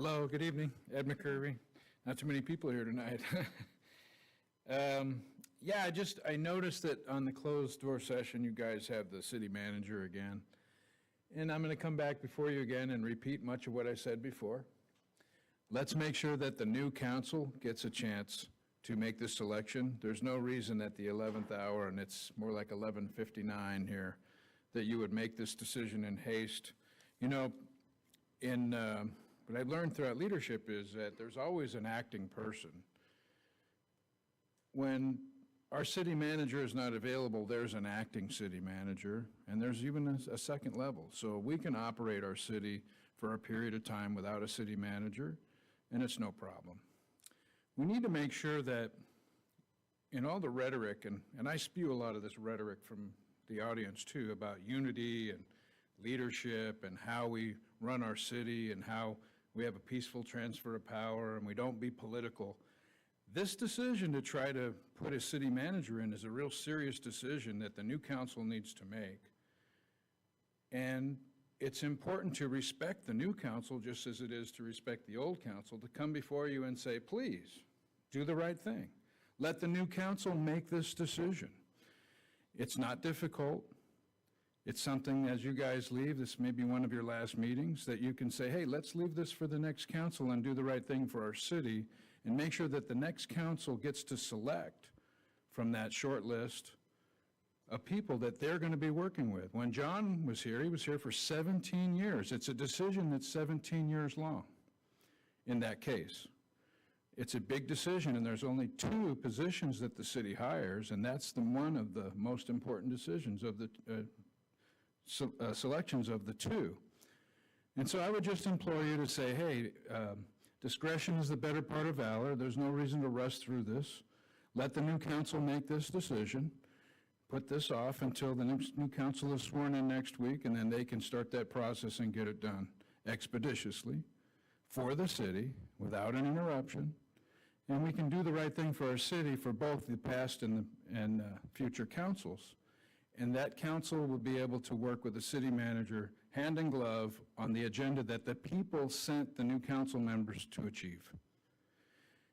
Hello, good evening. Ed McCurvey. Not too many people here tonight. I noticed that on the closed door session, you guys have the city manager again. And I'm going to come back before you again and repeat much of what I said before. Let's make sure that the new council gets a chance to make this selection. There's no reason at the 11th hour, and it's more like 11:59 here, that you would make this decision in haste. You know, what I've learned throughout leadership is that there's always an acting person. When our city manager is not available, there's an acting city manager, and there's even a second level. So we can operate our city for a period of time without a city manager, and it's no problem. We need to make sure that in all the rhetoric, and I spew a lot of this rhetoric from the audience too, about unity and leadership and how we run our city and how we have a peaceful transfer of power and we don't be political. This decision to try to put a city manager in is a real serious decision that the new council needs to make. And it's important to respect the new council just as it is to respect the old council, to come before you and say, please, do the right thing. Let the new council make this decision. It's not difficult. It's something, as you guys leave, this may be one of your last meetings, that you can say, hey, let's leave this for the next council and do the right thing for our city and make sure that the next council gets to select from that short list of people that they're going to be working with. When John was here, he was here for 17 years. It's a decision that's 17 years long in that case. It's a big decision, and there's only 2 positions that the city hires, and that's one of the most important decisions of the selections of the 2. And so I would just implore you to say, hey, discretion is the better part of valor. There's no reason to rush through this. Let the new council make this decision. Put this off until the new council is sworn in next week, and then they can start that process and get it done expeditiously for the city without an interruption. And we can do the right thing for our city for both the past and future councils. And that council will be able to work with the city manager hand in glove on the agenda that the people sent the new council members to achieve.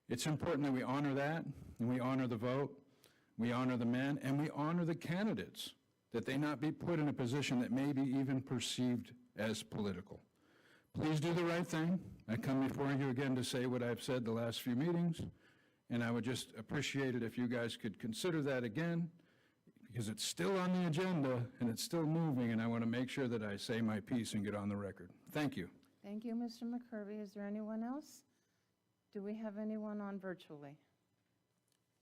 It's important that we honor that, and we honor the vote, we honor the men, and we honor the candidates, that they not be put in a position that may be even perceived as political. Please do the right thing. I come before you again to say what I've said the last few meetings, and I would just appreciate it if you guys could consider that again, because it's still on the agenda and it's still moving, and I want to make sure that I say my piece and get on the record. Thank you. Thank you, Mr. McCurvey. Is there anyone else? Do we have anyone on virtually?